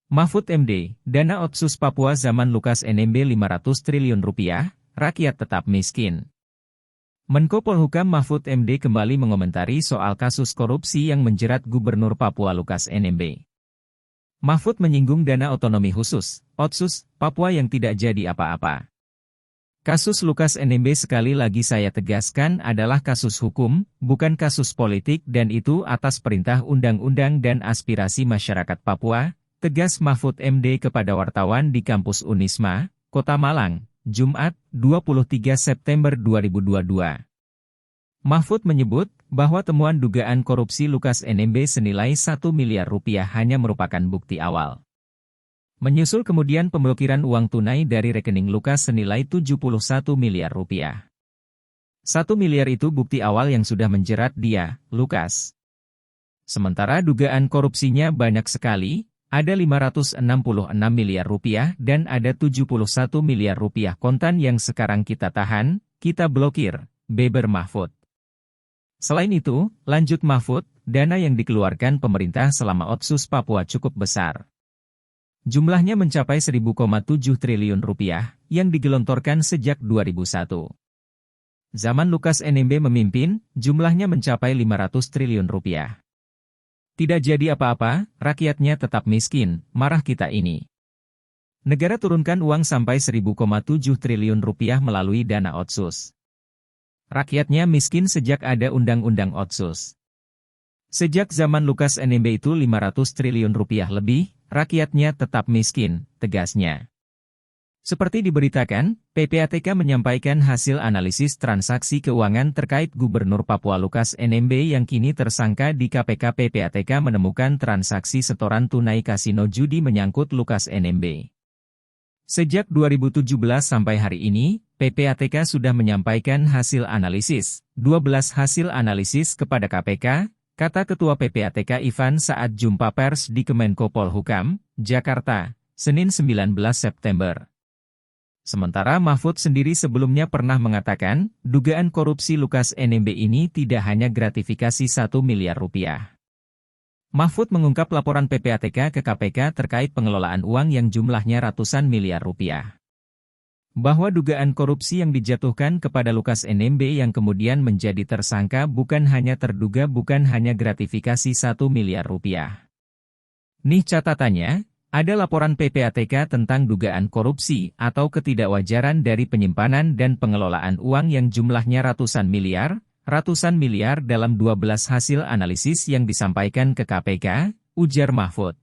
Mahfud MD, dana Otsus Papua zaman Lukas NMB 500 triliun rupiah, rakyat tetap miskin. Menko Polhukam Mahfud MD kembali mengomentari soal kasus korupsi yang menjerat Gubernur Papua Lukas NMB. Mahfud menyinggung dana otonomi khusus, Otsus, Papua yang tidak jadi apa-apa. Kasus Lukas NMB sekali lagi saya tegaskan adalah kasus hukum, bukan kasus politik dan itu atas perintah undang-undang dan aspirasi masyarakat Papua, tegas Mahfud MD kepada wartawan di kampus Unisma, Kota Malang, Jumat, 23 September 2022. Mahfud menyebut bahwa temuan dugaan korupsi Lukas NMB senilai 1 miliar rupiah hanya merupakan bukti awal. Menyusul kemudian pemblokiran uang tunai dari rekening Lukas senilai 71 miliar rupiah. 1 miliar itu bukti awal yang sudah menjerat dia, Lukas. Sementara dugaan korupsinya banyak sekali, ada 566 miliar rupiah dan ada 71 miliar rupiah kontan yang sekarang kita tahan, kita blokir, beber Mahfud. Selain itu, lanjut Mahfud, dana yang dikeluarkan pemerintah selama Otsus Papua cukup besar. Jumlahnya mencapai 1.000,7 triliun rupiah, yang digelontorkan sejak 2001. Zaman Lukas NMB memimpin, jumlahnya mencapai 500 triliun rupiah. Tidak jadi apa-apa, rakyatnya tetap miskin, marah kita ini. Negara turunkan uang sampai 1.000,7 triliun rupiah melalui dana Otsus. Rakyatnya miskin sejak ada undang-undang Otsus. Sejak zaman Lukas NMB itu 500 triliun rupiah lebih, rakyatnya tetap miskin, tegasnya. Seperti diberitakan, PPATK menyampaikan hasil analisis transaksi keuangan terkait Gubernur Papua Lukas NMB yang kini tersangka di KPK. PPATK menemukan transaksi setoran tunai kasino judi menyangkut Lukas NMB. Sejak 2017 sampai hari ini, PPATK sudah menyampaikan hasil analisis, 12 hasil analisis kepada KPK, kata Ketua PPATK Ivan saat jumpa pers di Kemenko Polhukam, Jakarta, Senin 19 September. Sementara Mahfud sendiri sebelumnya pernah mengatakan, dugaan korupsi Lukas NMB ini tidak hanya gratifikasi 1 miliar rupiah. Mahfud mengungkap laporan PPATK ke KPK terkait pengelolaan uang yang jumlahnya ratusan miliar rupiah. Bahwa dugaan korupsi yang dijatuhkan kepada Lukas NMB yang kemudian menjadi tersangka bukan hanya terduga bukan hanya gratifikasi 1 miliar rupiah. Nih catatannya, ada laporan PPATK tentang dugaan korupsi atau ketidakwajaran dari penyimpanan dan pengelolaan uang yang jumlahnya ratusan miliar dalam 12 hasil analisis yang disampaikan ke KPK, ujar Mahfud.